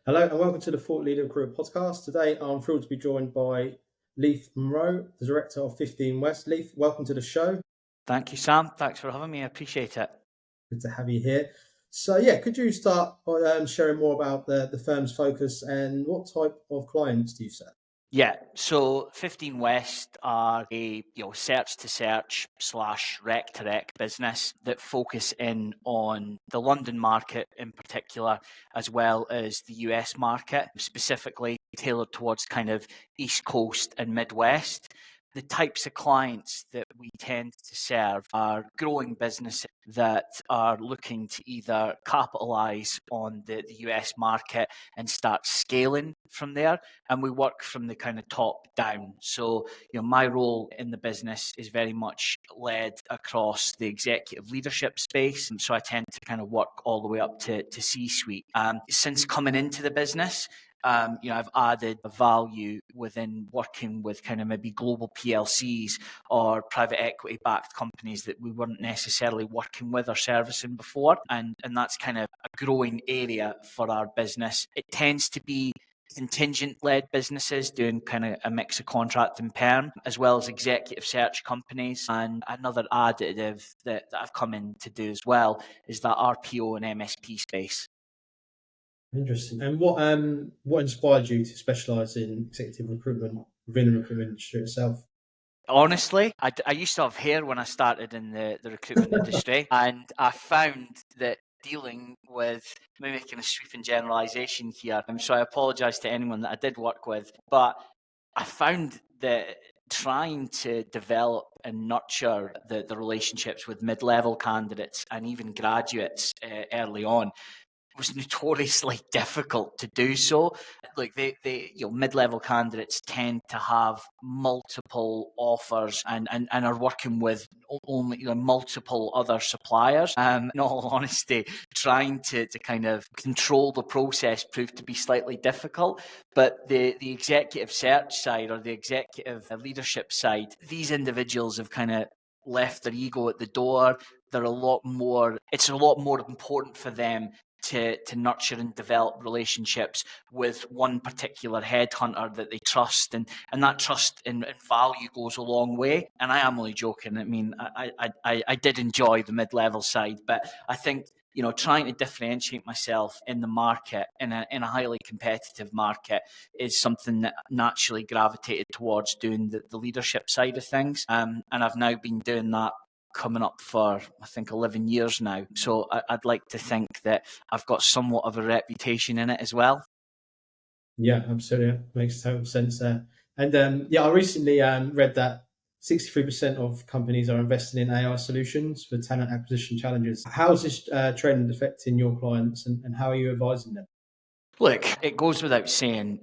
Hello and welcome to the Thought Leader Recruitment Podcast. Today I'm thrilled to be joined by Leaf Monroe, the director of 15 West. Leaf, welcome to the show. Thank you, Sam. Thanks for having me. I appreciate it. Good to have you here. So could you start by sharing more about the firm's focus and what type of clients do you serve? Yeah, so 15 West are a search to search / rec to rec business that focus in on the London market in particular, as well as the US market, specifically tailored towards kind of East Coast and Midwest. The types of clients that we tend to serve are growing businesses that are looking to either capitalize on the US market and start scaling from there. And we work from the kind of top down. So, my role in the business is very much led across the executive leadership space. And so I tend to kind of work all the way up to C-suite. Since coming into the business, I've added value within working with kind of maybe global PLCs or private equity backed companies that we weren't necessarily working with or servicing before. And that's kind of a growing area for our business. It tends to be contingent-led businesses doing kind of a mix of contract and perm, as well as executive search companies. And another additive that I've come in to do as well is that RPO and MSP space. Interesting. And what inspired you to specialise in executive recruitment within the recruitment industry itself? Honestly, I used to have hair when I started in the recruitment industry, and I found that dealing with, maybe making a sweeping generalisation here, so I apologise to anyone that I did work with, but I found that trying to develop and nurture the relationships with mid-level candidates and even graduates early on was notoriously difficult to do so. Like they mid-level candidates tend to have multiple offers and are working with only multiple other suppliers. In all honesty, trying to kind of control the process proved to be slightly difficult. But the executive search side or the executive leadership side, these individuals have kind of left their ego at the door. It's a lot more important for them to nurture and develop relationships with one particular headhunter that they trust, and that trust and value goes a long way. And I am only joking. I mean, I did enjoy the mid-level side, but I think trying to differentiate myself in the market in a highly competitive market is something that naturally gravitated towards doing the leadership side of things. And I've now been doing that coming up for, I think, 11 years now. So I'd like to think that I've got somewhat of a reputation in it as well. Yeah, absolutely. Makes total sense there. And I recently read that 63% of companies are investing in AI solutions for talent acquisition challenges. How is this trend affecting your clients and how are you advising them? Look, it goes without saying,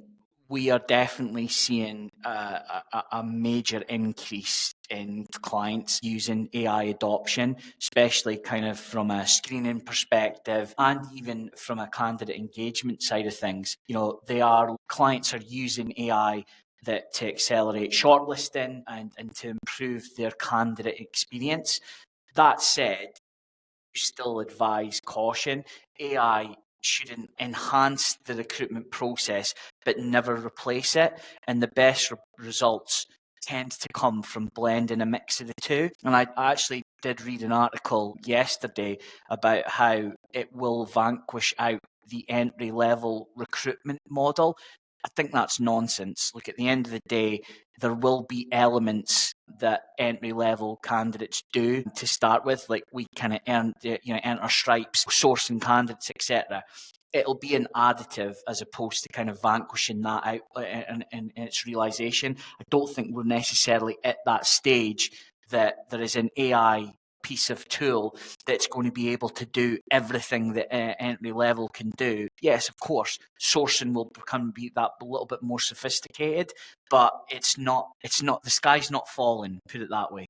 we are definitely seeing a major increase in clients using AI adoption, especially kind of from a screening perspective and even from a candidate engagement side of things. Clients are using AI to accelerate shortlisting and to improve their candidate experience. That said, we still advise caution. AI shouldn't enhance the recruitment process, but never replace it. And the best results tend to come from blending a mix of the two. And I actually did read an article yesterday about how it will vanquish out the entry level recruitment model. I think that's nonsense. Look, at the end of the day, there will be elements that entry level candidates do to start with, like we kind of earn our stripes, sourcing candidates, etc. It'll be an additive as opposed to kind of vanquishing that out in its realization. I don't think we're necessarily at that stage that there is an AI piece of tool that's going to be able to do everything that entry level can do. Yes, of course, sourcing will be that a little bit more sophisticated, but it's not. The sky's not falling. Put it that way.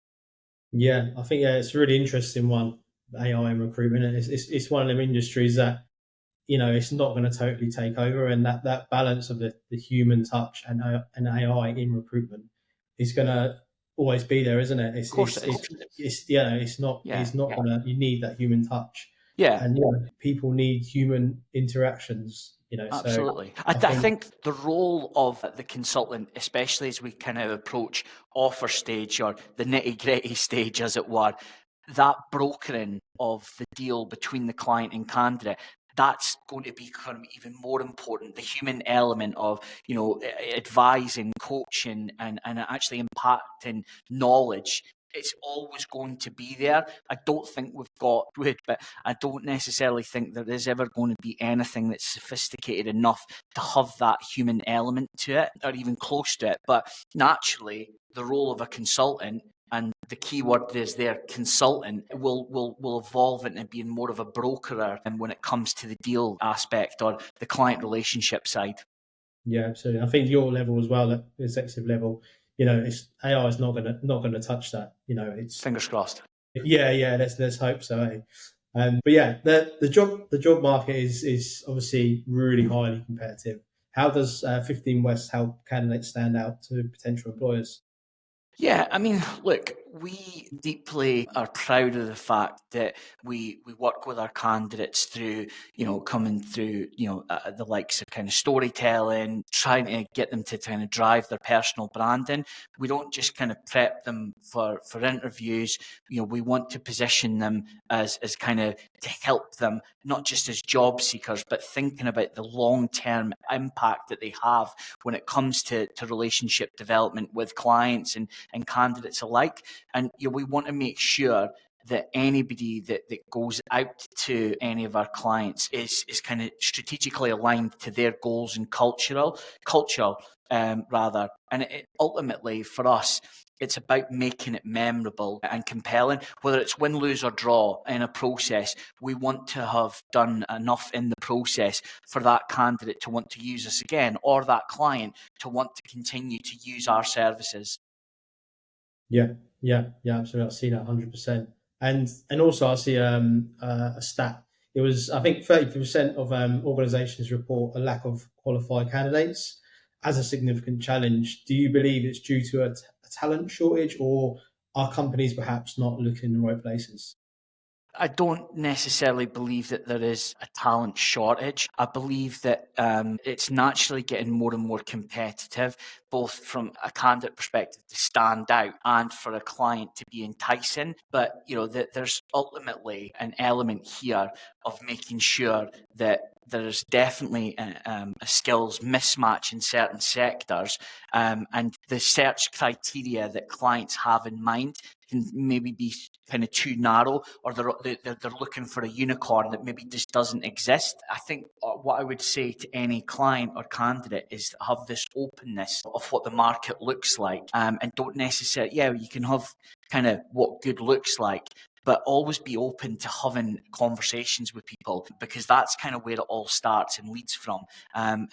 Yeah, I think it's a really interesting one, AI in recruitment. And it's one of them industries that, it's not going to totally take over. And that balance of the human touch and AI in recruitment is going to always be there, isn't it? Of course it is. It's not Yeah. gonna. You need that human touch. Yeah. and people need human interactions. So Absolutely. I I think think the role of the consultant, especially as we kind of approach offer stage or the nitty gritty stage, as it were, that brokering of the deal between the client and candidate, that's going to become even more important. The human element of, advising, coaching, and actually impacting knowledge. It's always going to be there. I don't think we've got it, but I don't necessarily think there is ever going to be anything that's sophisticated enough to have that human element to it, or even close to it. But naturally, the role of a consultant, and the key word is there, consultant, will evolve into being more of a brokerer, and when it comes to the deal aspect or the client relationship side. yeah, absolutely. I think your level as well, at the executive level, it's AI is not gonna touch that. It's Fingers crossed. yeah. Let's hope so. But yeah, the job market is obviously really highly competitive. How does 15 West help candidates stand out to potential employers? Yeah, I mean, look, we deeply are proud of the fact that we work with our candidates through, coming through, the likes of kind of storytelling, trying to get them to kind of drive their personal branding. We don't just kind of prep them for interviews. We want to position them as kind of to help them, not just as job seekers, but thinking about the long-term impact that they have when it comes to relationship development with clients and candidates alike. And we want to make sure that anybody that goes out to any of our clients is kind of strategically aligned to their goals and cultural rather. And ultimately for us, it's about making it memorable and compelling. Whether it's win, lose, or draw in a process, we want to have done enough in the process for that candidate to want to use us again, or that client to want to continue to use our services. Yeah, absolutely. I see that 100%. And also I see a stat. It was, I think, 30% of organizations report a lack of qualified candidates as a significant challenge. Do you believe it's due to a talent shortage, or are companies perhaps not looking in the right places? I don't necessarily believe that there is a talent shortage. I believe that it's naturally getting more and more competitive, both from a candidate perspective to stand out and for a client to be enticing. But that there's ultimately an element here of making sure that there's definitely a skills mismatch in certain sectors, and the search criteria that clients have in mind can maybe be kind of too narrow, or they're looking for a unicorn that maybe just doesn't exist. I think what I would say to any client or candidate is have this openness of what the market looks like, and don't necessarily, you can have kind of what good looks like, but always be open to having conversations with people, because that's kind of where it all starts and leads from. And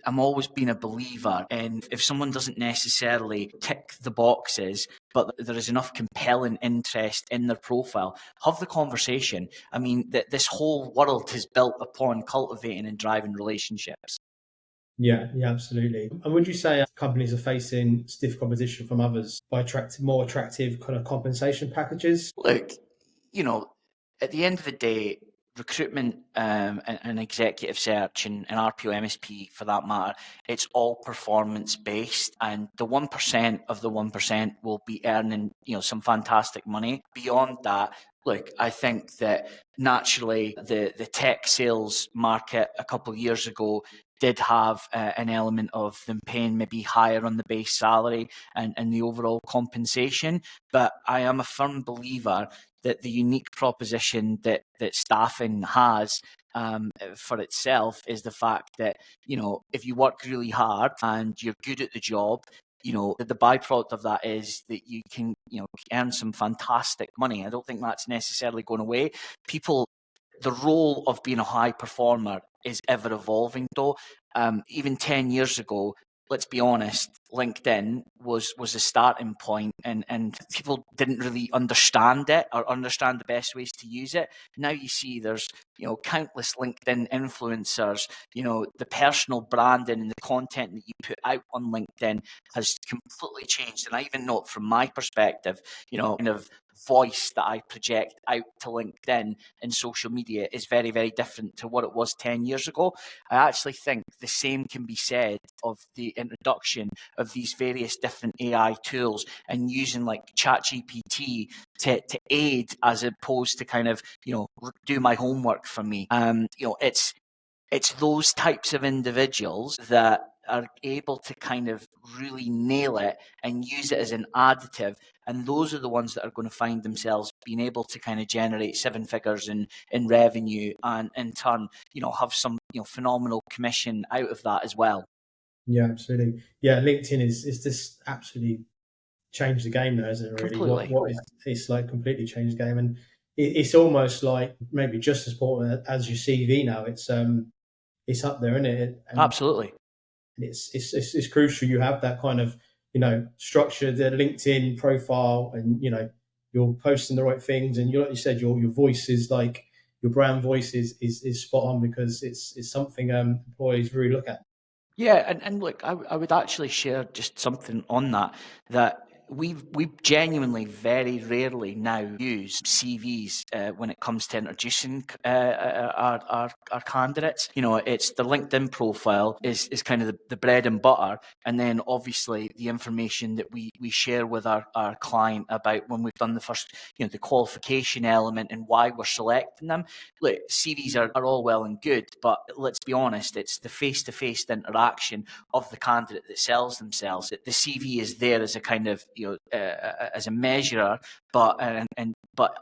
I'm always been a believer in, if someone doesn't necessarily tick the boxes, but there is enough compelling interest in their profile, have the conversation. I mean, this whole world is built upon cultivating and driving relationships. Yeah, absolutely. And would you say companies are facing stiff competition from others by attracting more attractive kind of compensation packages? Look, you know, at the end of the day, recruitment, and executive search, and RPO MSP for that matter, it's all performance based, and the 1% of the 1% will be earning some fantastic money. Beyond that, look, I think that naturally the tech sales market a couple of years ago did have an element of them paying maybe higher on the base salary and the overall compensation. But I am a firm believer that the unique proposition that staffing has, for itself, is the fact that if you work really hard and you're good at the job, the byproduct of that is that you can earn some fantastic money. I don't think that's necessarily going away. People, the role of being a high performer is ever evolving though. Even 10 years ago, let's be honest, LinkedIn was a starting point, and people didn't really understand it or understand the best ways to use it. Now you see there's countless LinkedIn influencers, the personal branding and the content that you put out on LinkedIn has completely changed. And I even know from my perspective, kind of voice that I project out to LinkedIn and social media is very, very different to what it was 10 years ago. I actually think the same can be said of the introduction of these various different AI tools and using like ChatGPT to aid as opposed to kind of, do my homework for me. It's those types of individuals that are able to kind of really nail it and use it as an additive. And those are the ones that are going to find themselves being able to kind of generate seven figures in revenue and in turn, have some, phenomenal commission out of that as well. Yeah, absolutely. Yeah, LinkedIn is just absolutely changed the game now, isn't it? Really, Completely. what is it's like completely changed the game, and it's almost like maybe just as important as your CV now. It's up there, isn't it? And Absolutely. it's crucial you have that kind of structure, the LinkedIn profile, and you're posting the right things, and like you said, your voice is like your brand voice is spot on because it's something employees really look at. Yeah, and look, I would actually share just something on that we genuinely very rarely now use CVs when it comes to introducing our candidates. It's the LinkedIn profile is kind of the bread and butter, and then obviously the information that we share with our client about when we've done the first, the qualification element and why we're selecting them. Look, CVs are all well and good, but let's be honest, it's the face-to-face interaction of the candidate that sells themselves. The CV is there as a kind of, as a measurer, but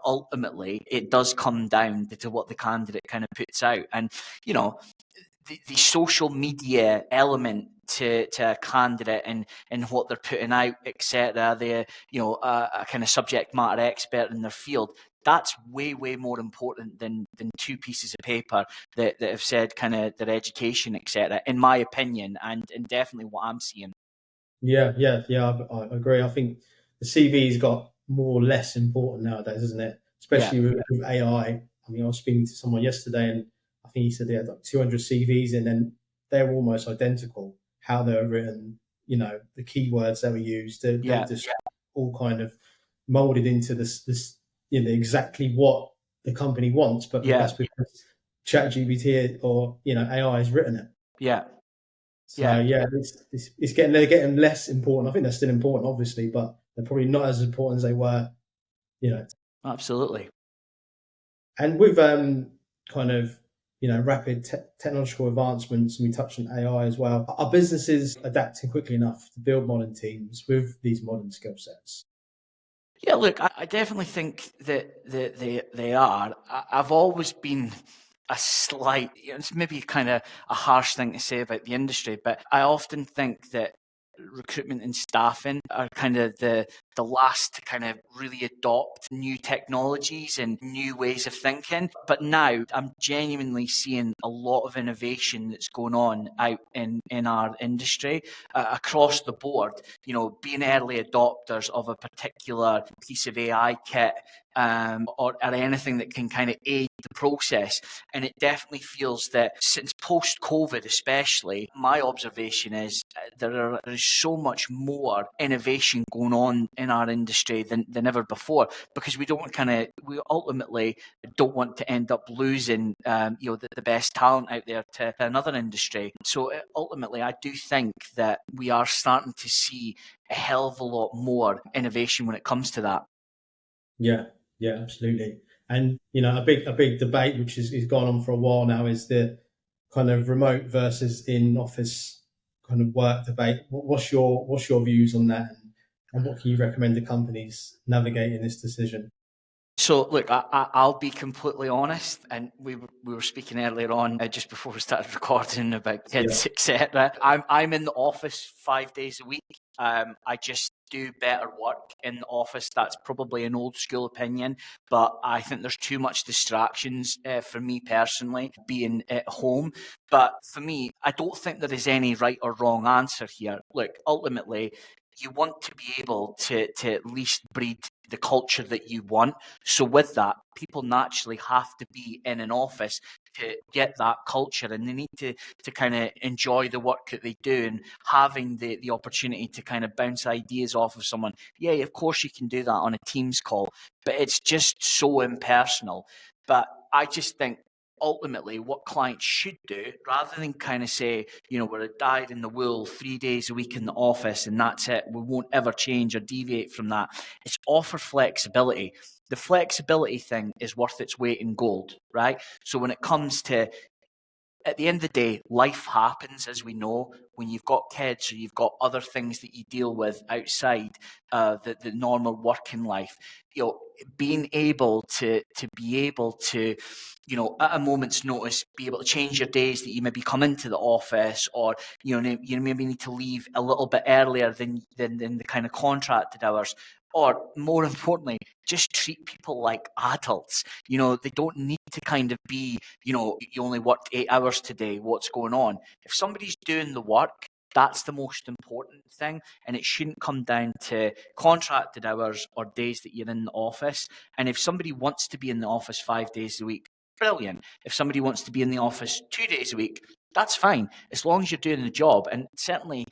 ultimately it does come down to what the candidate kind of puts out. And, the social media element to a candidate and what they're putting out, etc. They're, a kind of subject matter expert in their field. That's way, way more important than two pieces of paper that have said kind of their education, etc. In my opinion, and definitely what I'm seeing. Yeah. I agree. I think the CV's got more or less important nowadays, isn't it? Yeah, Especially with AI. I mean, I was speaking to someone yesterday, and I think he said they had like 200 CVs, and then they're almost identical. How they're written, the keywords that were used, they're yeah, just all kind of molded into this, exactly what the company wants. But yeah, that's because ChatGPT or AI has written it. yeah, So yeah. yeah, it's getting they're getting less important. I think they're still important, obviously, but they're probably not as important as they were, you know. Absolutely. And with kind of rapid technological advancements, and we touched on AI as well. Are businesses adapting quickly enough to build modern teams with these modern skill sets? Yeah, look, I definitely think that they are. I've always been a slight, it's maybe kind of a harsh thing to say about the industry, but I often think that recruitment and staffing are kind of the last to kind of really adopt new technologies and new ways of thinking. But now I'm genuinely seeing a lot of innovation that's going on out in our industry across the board. Being early adopters of a particular piece of AI kit or anything that can kind of aid the process. And it definitely feels that since post-COVID especially, my observation is there is so much more innovation going on in our industry than ever before, because we ultimately don't want to end up losing the best talent out there to another industry. So ultimately I do think that we are starting to see a hell of a lot more innovation when it comes to that. Yeah, yeah, absolutely. And a big debate which is gone on for a while now is the kind of remote versus in office kind of work debate. What's your views on that, and what can you recommend to companies navigating this decision? So look, I'll be completely honest, and we were speaking earlier on just before we started recording about Yeah, kids, etc. I'm in the office 5 days a week. I just do better work in the office. That's probably an old school opinion, but I think there's too much distractions for me personally being at home. But for me, I don't think there is any right or wrong answer here. Look, ultimately, you want to be able to at least breed the culture that you want. So with that, people naturally have to be in an office to get that culture, and they need to kind of enjoy the work that they do, and having the opportunity to kind of bounce ideas off of someone. Yeah, of course you can do that on a Teams call, but it's just so impersonal. But I just think ultimately what clients should do, rather than kind of say, we're a dyed in the wool 3 days a week in the office and that's it, we won't ever change or deviate from that, is offer flexibility. The flexibility thing is worth its weight in gold, right? So when it comes to, at the end of the day, life happens, as we know, when you've got kids or you've got other things that you deal with outside the normal working life. Being able to be able to, at a moment's notice, be able to change your days that you maybe come into the office, or you maybe need to leave a little bit earlier than the kind of contracted hours. Or more importantly, just treat people like adults. They don't need to kind of be, you only worked 8 hours today, what's going on? If somebody's doing the work, that's the most important thing. And it shouldn't come down to contracted hours or days that you're in the office. And if somebody wants to be in the office 5 days a week, brilliant. If somebody wants to be in the office 2 days a week, that's fine, as long as you're doing the job. And certainly,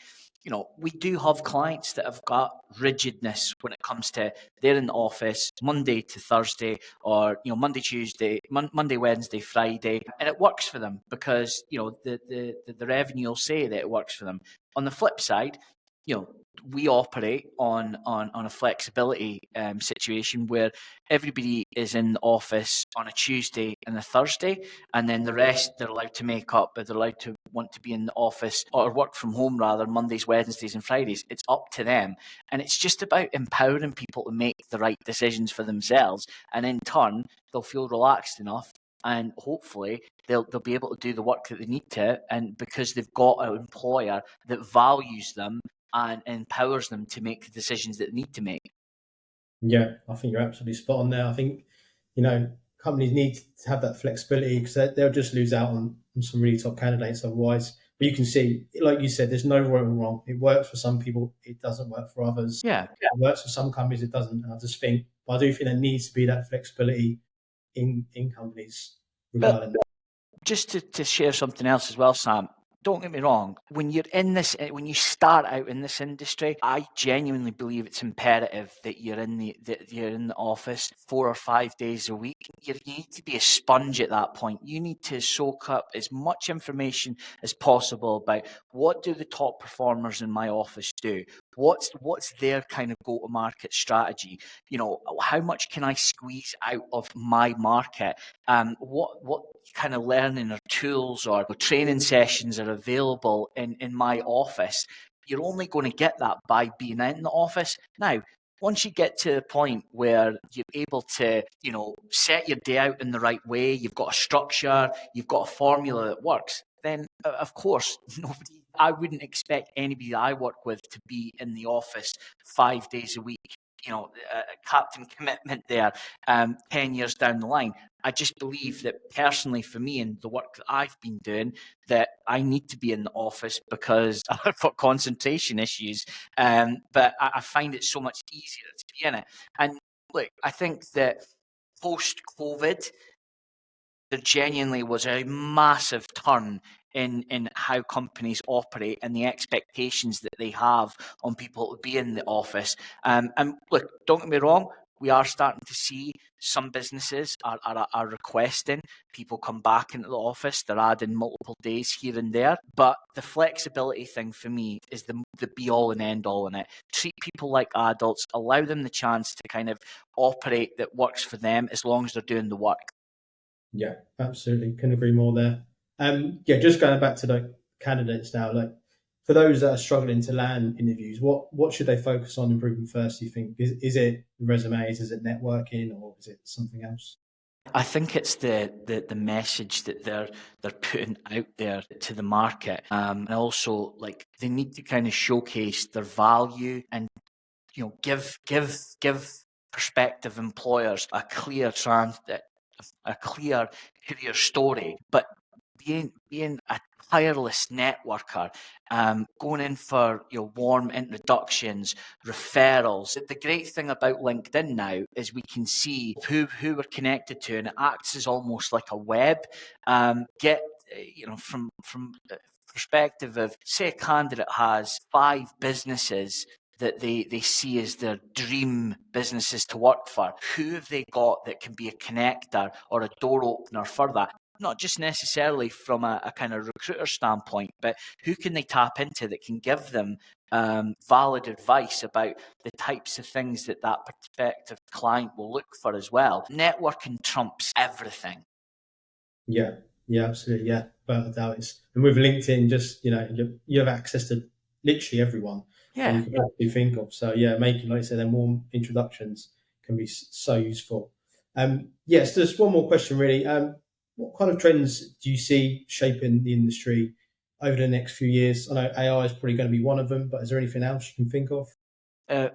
we do have clients that have got rigidness when it comes to they're in the office Monday to Thursday, or Monday, Tuesday, Monday, Wednesday, Friday, and it works for them because the revenue will say that it works for them. On the flip side, we operate on a flexibility situation where everybody is in the office on a Tuesday and a Thursday, and then the rest they're allowed to make up, but they're allowed to want to be in the office or work from home rather Mondays, Wednesdays, and Fridays. It's up to them, and it's just about empowering people to make the right decisions for themselves, and in turn they'll feel relaxed enough. And hopefully they'll be able to do the work that they need to, and because they've got an employer that values them and empowers them to make the decisions that they need to make. Yeah, I think you're absolutely spot on there. I think, companies need to have that flexibility because they'll just lose out on some really top candidates otherwise. But you can see, like you said, there's no right and wrong. It works for some people, it doesn't work for others. Yeah. It works for some companies, it doesn't. And I just think, but I do think there needs to be that flexibility in companies But regarding. just to share something else as well, Sam, don't get me wrong. When you start out in this industry, I genuinely believe it's imperative that you're in the office 4 or 5 days a week. You need to be a sponge at that point. You need to soak up as much information as possible about what do the top performers in my office do. What's their kind of go-to-market strategy? How much can I squeeze out of my market? What kind of learning or tools or training sessions are available in my office? You're only going to get that by being in the office. Now, once you get to the point where you're able to, set your day out in the right way, you've got a structure, you've got a formula that works, then of course, I wouldn't expect anybody that I work with to be in the office 5 days a week. Captain commitment there, 10 years down the line. I just believe that personally for me and the work that I've been doing, that I need to be in the office because I've got concentration issues. But I find it so much easier to be in it. And look, I think that post-COVID, there genuinely was a massive turn in how companies operate and the expectations that they have on people to be in the office. And look, don't get me wrong, we are starting to see some businesses are requesting people come back into the office. They're adding multiple days here and there. But the flexibility thing for me is the be all and end all in it. Treat people like adults, allow them the chance to kind of operate that works for them as long as they're doing the work. Yeah, absolutely. Couldn't agree more there. Yeah, just going back to the candidates now, like for those that are struggling to land interviews, what should they focus on improving first? Do you think is it resumes, is it networking, or is it something else? I think it's the message that they're putting out there to the market, and also like they need to kind of showcase their value and give prospective employers a clear career story, but being a tireless networker, going in for warm introductions, referrals. The great thing about LinkedIn now is we can see who we're connected to, and it acts as almost like a web. Get from perspective of, say, a candidate has 5 businesses that they see as their dream businesses to work for. Who have they got that can be a connector or a door opener for that? Not just necessarily from a kind of recruiter standpoint, but who can they tap into that can give them valid advice about the types of things that prospective client will look for as well. Networking trumps everything. Yeah, absolutely. Yeah, without a doubt. And with LinkedIn, just you have access to literally everyone that you can possibly think of. So yeah, making, like I said, them warm introductions can be so useful. Yes, just one more question, really. What kind of trends do you see shaping the industry over the next few years? I know AI is probably going to be one of them, but is there anything else you can think of?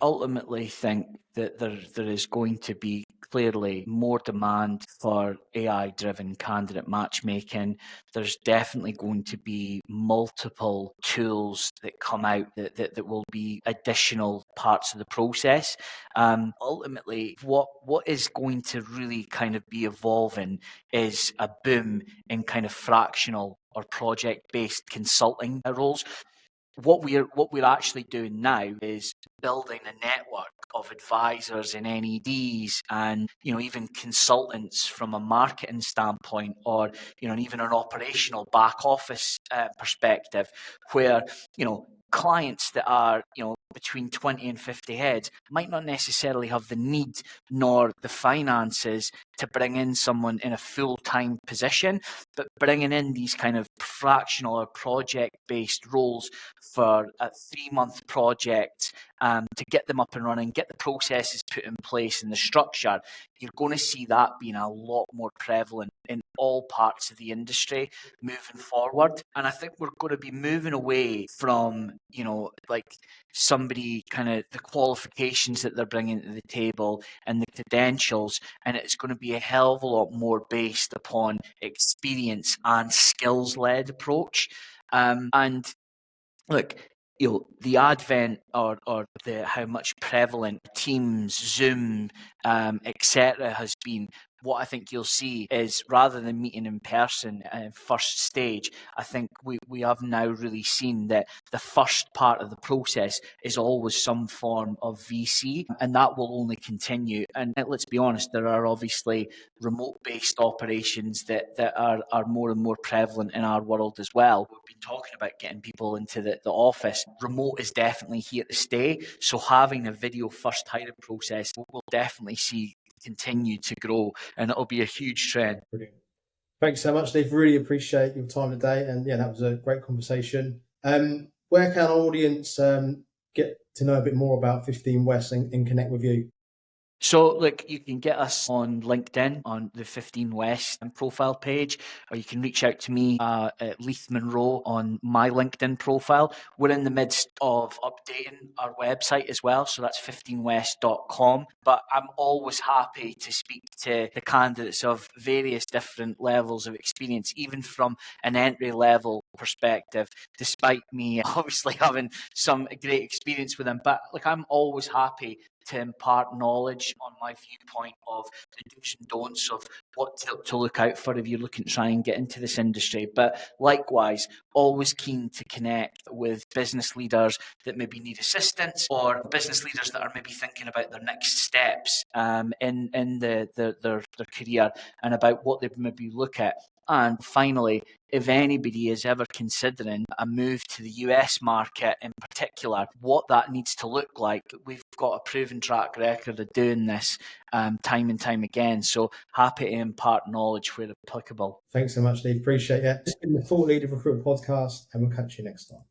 Ultimately think that there is going to be clearly more demand for AI-driven candidate matchmaking. There's definitely going to be multiple tools that come out that will be additional parts of the process. Ultimately, what is going to really kind of be evolving is a boom in kind of fractional or project-based consulting roles. What we're actually doing now is building a network of advisors and NEDs and even consultants from a marketing standpoint, or even an operational back office perspective, where clients that are between 20 and 50 heads might not necessarily have the need nor the finances to bring in someone in a full-time position, but bringing in these kind of fractional or project-based roles for a 3-month project to get them up and running, get the processes put in place and the structure. You're going to see that being a lot more prevalent in all parts of the industry moving forward. And I think we're going to be moving away from, like somebody kind of the qualifications that they're bringing to the table and the credentials, and it's going to be a hell of a lot more based upon experience and skills-led approach. And look, the advent or the how much prevalent Teams, Zoom, etc. has been. What I think you'll see is, rather than meeting in person first stage, I think we have now really seen that the first part of the process is always some form of VC, and that will only continue. And let's be honest, there are obviously remote-based operations that are more and more prevalent in our world as well. We've been talking about getting people into the office. Remote is definitely here to stay. So having a video-first hiring process will definitely see continue to grow, and it'll be a huge trend. Brilliant. Thanks so much, Steve. Really appreciate your time today, and yeah, that was a great conversation. Where can our audience get to know a bit more about 15 West and connect with you? So, look, you can get us on LinkedIn on the 15 West profile page, or you can reach out to me at Leaf Monroe on my LinkedIn profile. We're in the midst of updating our website as well, so that's 15west.com. But I'm always happy to speak to the candidates of various different levels of experience, even from an entry level perspective, despite me obviously having some great experience with them. But look, I'm always happy to impart knowledge on my viewpoint of the do's and don'ts of what to look out for if you're looking to try and get into this industry. But likewise, always keen to connect with business leaders that maybe need assistance, or business leaders that are maybe thinking about their next steps in their career, and about what they maybe look at. And finally, if anybody is ever considering a move to the US market in particular, what that needs to look like, we've got a proven track record of doing this time and time again. So happy to impart knowledge where applicable. Thanks so much, Steve. Appreciate it. This has been the Thought Leader Recruitment Podcast, and we'll catch you next time.